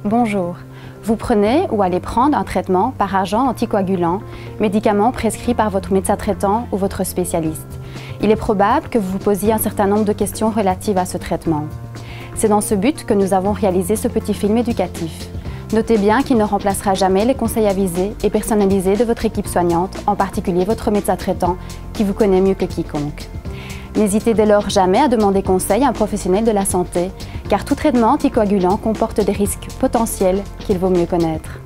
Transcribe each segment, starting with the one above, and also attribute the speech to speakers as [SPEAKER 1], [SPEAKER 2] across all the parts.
[SPEAKER 1] Bonjour. Vous prenez ou allez prendre un traitement par agent anticoagulant, médicament prescrit par votre médecin traitant ou votre spécialiste. Il est probable que vous vous posiez un certain nombre de questions relatives à ce traitement. C'est dans ce but que nous avons réalisé ce petit film éducatif. Notez bien qu'il ne remplacera jamais les conseils avisés et personnalisés de votre équipe soignante, en particulier votre médecin traitant qui vous connaît mieux que quiconque. N'hésitez dès lors jamais à demander conseil à un professionnel de la santé, car tout traitement anticoagulant comporte des risques potentiels qu'il vaut mieux connaître.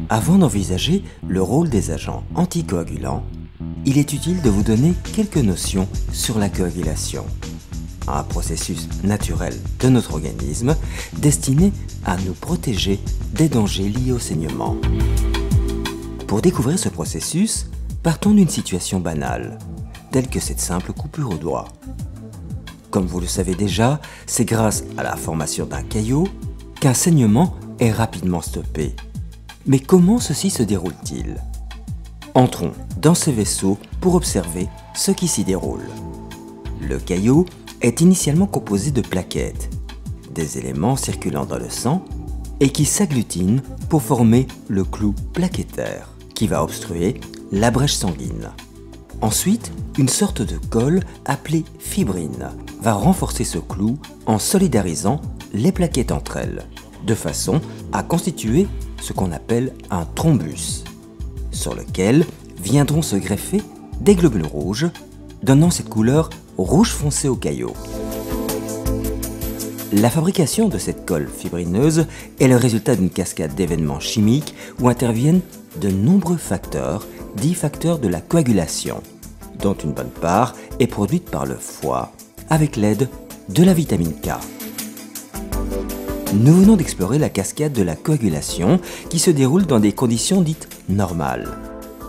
[SPEAKER 2] Avant d'envisager le rôle des agents anticoagulants, il est utile de vous donner quelques notions sur la coagulation, un processus naturel de notre organisme destiné à nous protéger des dangers liés au saignement. Pour découvrir ce processus, partons d'une situation banale, telle que cette simple coupure au doigt. Comme vous le savez déjà, c'est grâce à la formation d'un caillot qu'un saignement est rapidement stoppé. Mais comment ceci se déroule-t-il? Entrons dans ce vaisseau pour observer ce qui s'y déroule. Le caillot est initialement composé de plaquettes, des éléments circulant dans le sang et qui s'agglutinent pour former le clou plaquettaire qui va obstruer la brèche sanguine. Ensuite, une sorte de colle appelée fibrine va renforcer ce clou en solidarisant les plaquettes entre elles, de façon à constituer ce qu'on appelle un thrombus, sur lequel viendront se greffer des globules rouges, donnant cette couleur rouge foncé au caillot. La fabrication de cette colle fibrineuse est le résultat d'une cascade d'événements chimiques où interviennent de nombreux facteurs, dits facteurs de la coagulation, dont une bonne part est produite par le foie avec l'aide de la vitamine K. Nous venons d'explorer la cascade de la coagulation qui se déroule dans des conditions dites normales.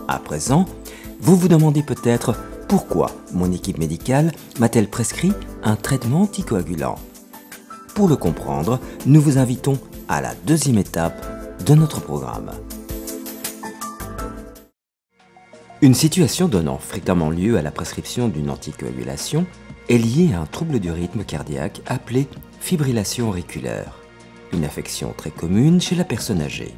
[SPEAKER 2] À présent, vous vous demandez peut-être pourquoi mon équipe médicale m'a-t-elle prescrit un traitement anticoagulant. Pour le comprendre, nous vous invitons à la deuxième étape de notre programme. Une situation donnant fréquemment lieu à la prescription d'une anticoagulation est liée à un trouble du rythme cardiaque appelé fibrillation auriculaire, une affection très commune chez la personne âgée.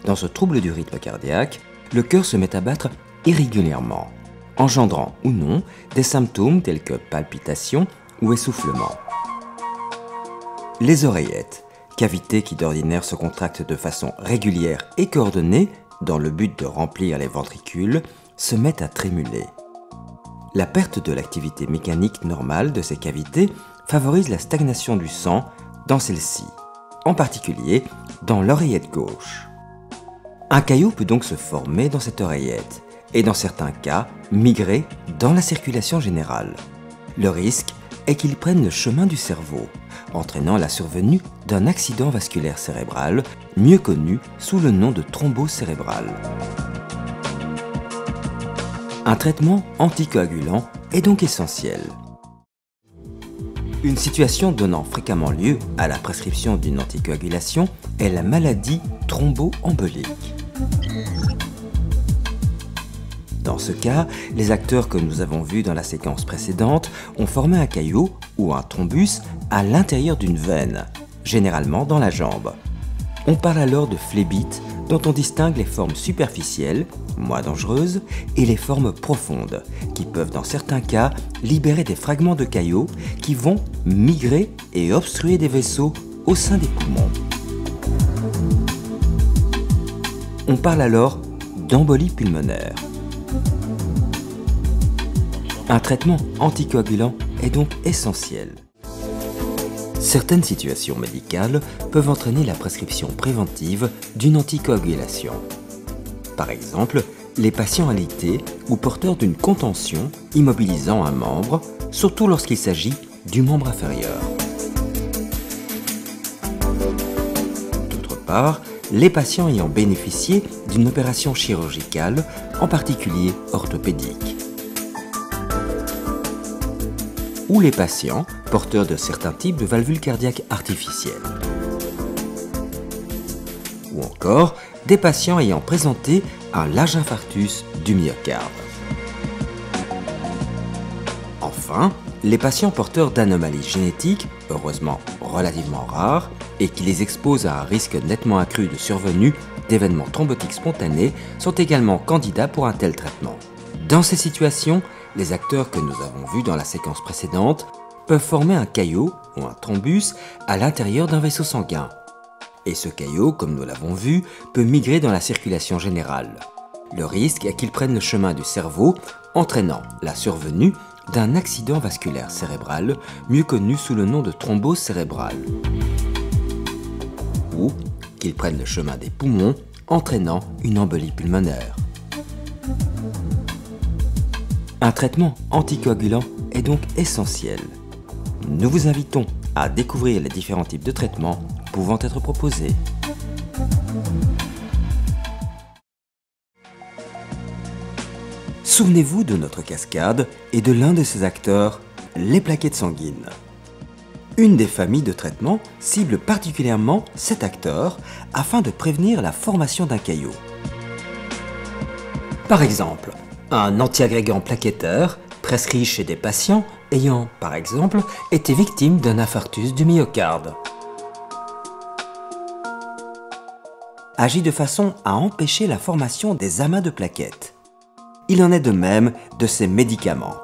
[SPEAKER 2] Dans ce trouble du rythme cardiaque, le cœur se met à battre irrégulièrement, engendrant ou non des symptômes tels que palpitations ou essoufflement. Les oreillettes, cavités qui d'ordinaire se contractent de façon régulière et coordonnée dans le but de remplir les ventricules, se mettent à trémuler. La perte de l'activité mécanique normale de ces cavités favorise la stagnation du sang dans celle-ci, en particulier dans l'oreillette gauche. Un caillot peut donc se former dans cette oreillette et dans certains cas migrer dans la circulation générale. Le risque est qu'il prenne le chemin du cerveau, entraînant la survenue d'un accident vasculaire cérébral, mieux connu sous le nom de thrombose cérébrale. Un traitement anticoagulant est donc essentiel. Une situation donnant fréquemment lieu à la prescription d'une anticoagulation est la maladie thromboembolique. Dans ce cas, les acteurs que nous avons vus dans la séquence précédente ont formé un caillot ou un thrombus à l'intérieur d'une veine, généralement dans la jambe. On parle alors de phlébite, dont on distingue les formes superficielles, moins dangereuses, et les formes profondes, qui peuvent dans certains cas libérer des fragments de caillots qui vont migrer et obstruer des vaisseaux au sein des poumons. On parle alors d'embolie pulmonaire. Un traitement anticoagulant est donc essentiel. Certaines situations médicales peuvent entraîner la prescription préventive d'une anticoagulation. Par exemple, les patients alités ou porteurs d'une contention immobilisant un membre, surtout lorsqu'il s'agit du membre inférieur. D'autre part, les patients ayant bénéficié d'une opération chirurgicale, en particulier orthopédique. Ou les patients porteurs de certains types de valvules cardiaques artificielles. Ou encore des patients ayant présenté un large infarctus du myocarde. Enfin, les patients porteurs d'anomalies génétiques, heureusement relativement rares, et qui les expose à un risque nettement accru de survenue d'événements thrombotiques spontanés sont également candidats pour un tel traitement. Dans ces situations, les acteurs que nous avons vus dans la séquence précédente peuvent former un caillot ou un thrombus à l'intérieur d'un vaisseau sanguin. Et ce caillot, comme nous l'avons vu, peut migrer dans la circulation générale. Le risque est qu'il prenne le chemin du cerveau, entraînant la survenue d'un accident vasculaire cérébral, mieux connu sous le nom de thrombose cérébrale. Ou qu'il prenne le chemin des poumons, entraînant une embolie pulmonaire. Un traitement anticoagulant est donc essentiel. Nous vous invitons à découvrir les différents types de traitements pouvant être proposés. Souvenez-vous de notre cascade et de l'un de ses acteurs, les plaquettes sanguines. Une des familles de traitements cible particulièrement cet acteur afin de prévenir la formation d'un caillot. Par exemple, un antiagrégant plaquettaire prescrit chez des patients ayant, par exemple, été victimes d'un infarctus du myocarde. Agit de façon à empêcher la formation des amas de plaquettes. Il en est de même de ces médicaments.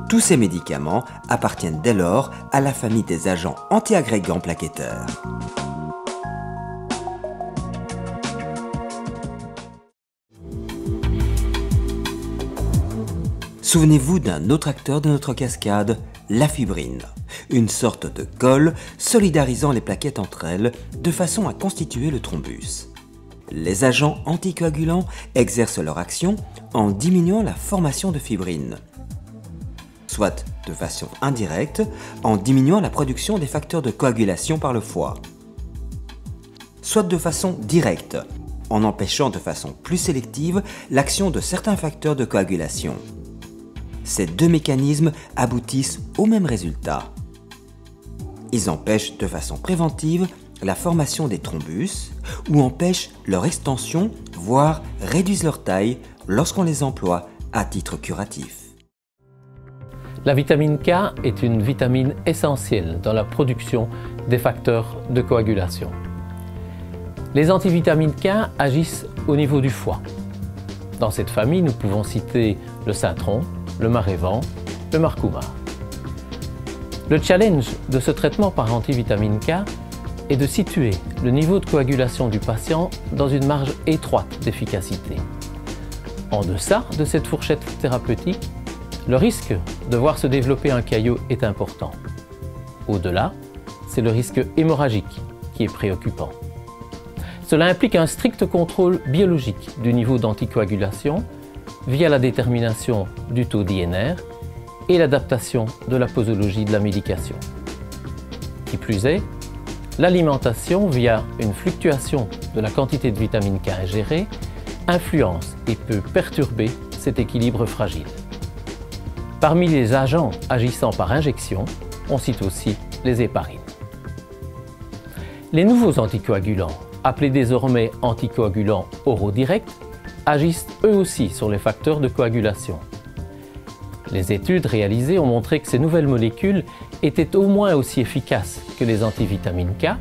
[SPEAKER 2] Tous ces médicaments appartiennent dès lors à la famille des agents antiagrégants plaquettaires. Souvenez-vous d'un autre acteur de notre cascade, la fibrine, une sorte de colle solidarisant les plaquettes entre elles de façon à constituer le thrombus. Les agents anticoagulants exercent leur action en diminuant la formation de fibrine, soit de façon indirecte en diminuant la production des facteurs de coagulation par le foie, soit de façon directe en empêchant de façon plus sélective l'action de certains facteurs de coagulation. Ces deux mécanismes aboutissent au même résultat. Ils empêchent de façon préventive la formation des thrombus ou empêchent leur extension, voire réduisent leur taille lorsqu'on les emploie à titre curatif.
[SPEAKER 3] La vitamine K est une vitamine essentielle dans la production des facteurs de coagulation. Les antivitamines K agissent au niveau du foie. Dans cette famille, nous pouvons citer le citron, le marévent, le marcouma. Le challenge de ce traitement par antivitamine K est de situer le niveau de coagulation du patient dans une marge étroite d'efficacité. En deçà de cette fourchette thérapeutique, le risque de voir se développer un caillot est important. Au-delà, c'est le risque hémorragique qui est préoccupant. Cela implique un strict contrôle biologique du niveau d'anticoagulation via la détermination du taux d'INR et l'adaptation de la posologie de la médication. Qui plus est, l'alimentation via une fluctuation de la quantité de vitamine K ingérée influence et peut perturber cet équilibre fragile. Parmi les agents agissant par injection, on cite aussi les héparines. Les nouveaux anticoagulants, appelés désormais anticoagulants oraux directs, agissent eux aussi sur les facteurs de coagulation. Les études réalisées ont montré que ces nouvelles molécules étaient au moins aussi efficaces que les antivitamines K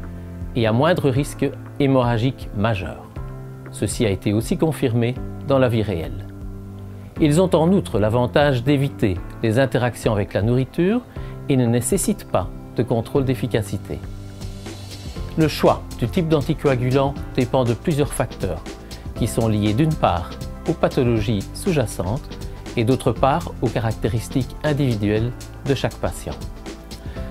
[SPEAKER 3] et à moindre risque hémorragique majeur. Ceci a été aussi confirmé dans la vie réelle. Ils ont en outre l'avantage d'éviter les interactions avec la nourriture et ne nécessitent pas de contrôle d'efficacité. Le choix du type d'anticoagulant dépend de plusieurs facteurs qui sont liés d'une part aux pathologies sous-jacentes et d'autre part aux caractéristiques individuelles de chaque patient.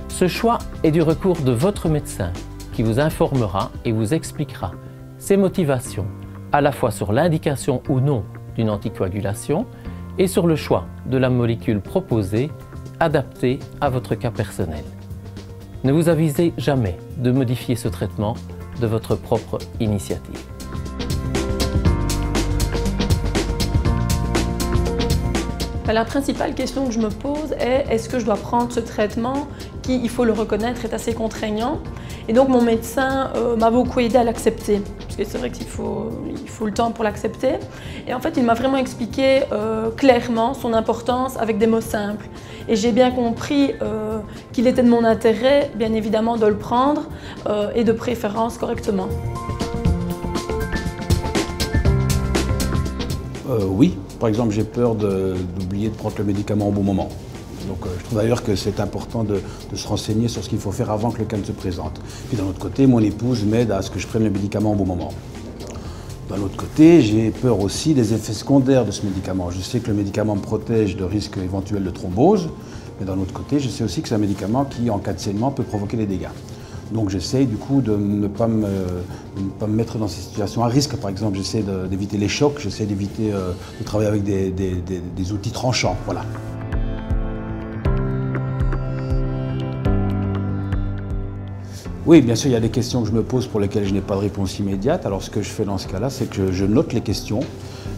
[SPEAKER 3] Ce choix est du recours de votre médecin qui vous informera et vous expliquera ses motivations à la fois sur l'indication ou non d'une anticoagulation et sur le choix de la molécule proposée adaptée à votre cas personnel. Ne vous avisez jamais de modifier ce traitement de votre propre initiative.
[SPEAKER 4] La principale question que je me pose est est-ce que je dois prendre ce traitement qui, il faut le reconnaître, est assez contraignant. Et donc mon médecin m'a beaucoup aidé à l'accepter, parce que c'est vrai qu'il faut le temps pour l'accepter. Et en fait, il m'a vraiment expliqué clairement son importance avec des mots simples. Et j'ai bien compris qu'il était de mon intérêt, bien évidemment, de le prendre et de préférence correctement.
[SPEAKER 5] Oui, par exemple, j'ai peur d'oublier de prendre le médicament au bon moment. Donc je trouve d'ailleurs que c'est important de se renseigner sur ce qu'il faut faire avant que le cas ne se présente. Puis d'un autre côté, mon épouse m'aide à ce que je prenne le médicament au bon moment. D'un autre côté, j'ai peur aussi des effets secondaires de ce médicament. Je sais que le médicament me protège de risques éventuels de thrombose, mais d'un autre côté, je sais aussi que c'est un médicament qui, en cas de saignement, peut provoquer des dégâts. Donc j'essaye du coup de ne pas me mettre dans ces situations à risque. Par exemple, j'essaie d'éviter les chocs, j'essaie d'éviter de travailler avec des outils tranchants. Voilà. Oui, bien sûr, il y a des questions que je me pose pour lesquelles je n'ai pas de réponse immédiate. Alors ce que je fais dans ce cas-là, c'est que je note les questions.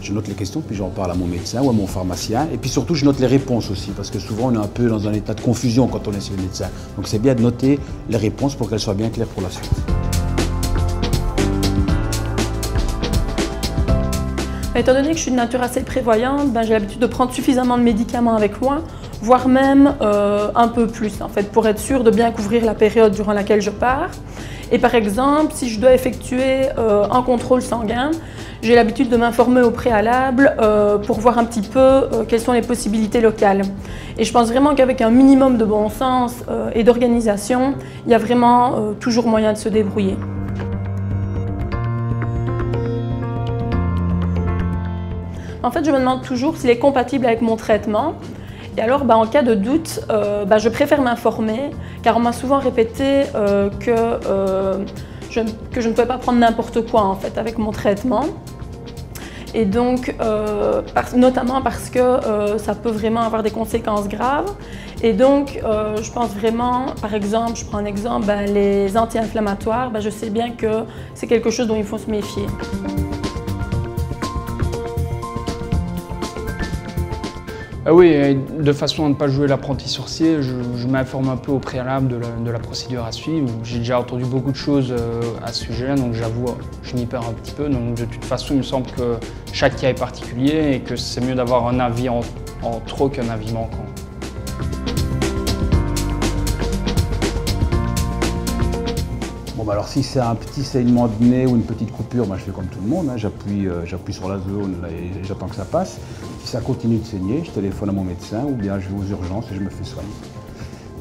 [SPEAKER 5] Puis j'en parle à mon médecin ou à mon pharmacien. Et puis surtout, je note les réponses aussi, parce que souvent, on est un peu dans un état de confusion quand on est chez le médecin. Donc c'est bien de noter les réponses pour qu'elles soient bien claires pour la suite.
[SPEAKER 4] Étant donné que je suis de nature assez prévoyante, j'ai l'habitude de prendre suffisamment de médicaments avec moi, voire même un peu plus, en fait, pour être sûre de bien couvrir la période durant laquelle je pars. Et par exemple, si je dois effectuer un contrôle sanguin, j'ai l'habitude de m'informer au préalable pour voir un petit peu quelles sont les possibilités locales. Et je pense vraiment qu'avec un minimum de bon sens et d'organisation, il y a vraiment toujours moyen de se débrouiller. En fait, je me demande toujours s'il est compatible avec mon traitement. Et alors, en cas de doute, je préfère m'informer, car on m'a souvent répété que je ne pouvais pas prendre n'importe quoi en fait, avec mon traitement. Et donc, notamment parce que ça peut vraiment avoir des conséquences graves. Et donc, je pense vraiment, par exemple, je prends un exemple, les anti-inflammatoires, je sais bien que c'est quelque chose dont il faut se méfier.
[SPEAKER 6] Oui, de façon à ne pas jouer l'apprenti sorcier, je m'informe un peu au préalable de la procédure à suivre. J'ai déjà entendu beaucoup de choses à ce sujet-là, donc j'avoue, je m'y perds un petit peu. Donc de toute façon, il me semble que chaque cas est particulier et que c'est mieux d'avoir un avis en trop qu'un avis manquant.
[SPEAKER 5] Bon, alors si c'est un petit saignement de nez ou une petite coupure, je fais comme tout le monde, j'appuie sur la zone là, et j'attends que ça passe. Si ça continue de saigner, je téléphone à mon médecin ou bien je vais aux urgences et je me fais soigner.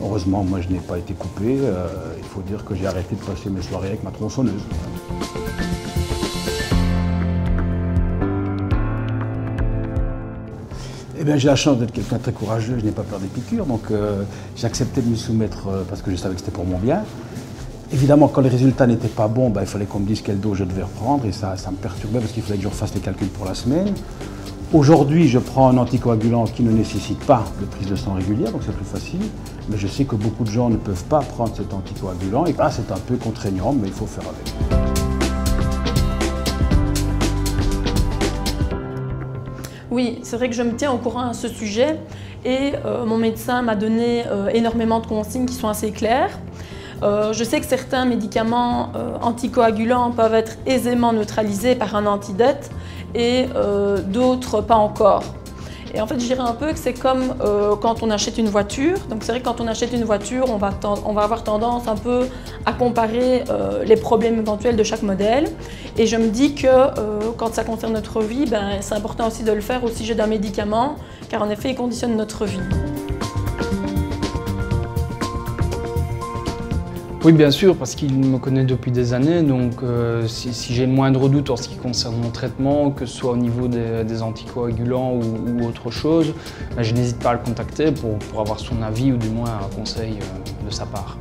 [SPEAKER 5] Heureusement, moi je n'ai pas été coupé, il faut dire que j'ai arrêté de passer mes soirées avec ma tronçonneuse. Eh bien, j'ai la chance d'être quelqu'un de très courageux, je n'ai pas peur des piqûres, donc j'ai accepté de m'y soumettre parce que je savais que c'était pour mon bien. Évidemment, quand les résultats n'étaient pas bons, il fallait qu'on me dise quelle dose je devais reprendre et ça me perturbait parce qu'il fallait que je refasse les calculs pour la semaine. Aujourd'hui, je prends un anticoagulant qui ne nécessite pas de prise de sang régulière, donc c'est plus facile. Mais je sais que beaucoup de gens ne peuvent pas prendre cet anticoagulant et c'est un peu contraignant, mais il faut faire avec.
[SPEAKER 4] Oui, c'est vrai que je me tiens au courant à ce sujet et mon médecin m'a donné énormément de consignes qui sont assez claires. Je sais que certains médicaments anticoagulants peuvent être aisément neutralisés par un antidote et d'autres pas encore. Et en fait, je dirais un peu que c'est comme quand on achète une voiture. Donc c'est vrai que quand on achète une voiture, on va avoir tendance un peu à comparer les problèmes éventuels de chaque modèle. Et je me dis que quand ça concerne notre vie, c'est important aussi de le faire au sujet d'un médicament, car en effet, il conditionne notre vie.
[SPEAKER 6] Oui, bien sûr, parce qu'il me connaît depuis des années, donc si j'ai le moindre doute en ce qui concerne mon traitement, que ce soit au niveau des anticoagulants ou autre chose, je n'hésite pas à le contacter pour avoir son avis ou du moins un conseil de sa part.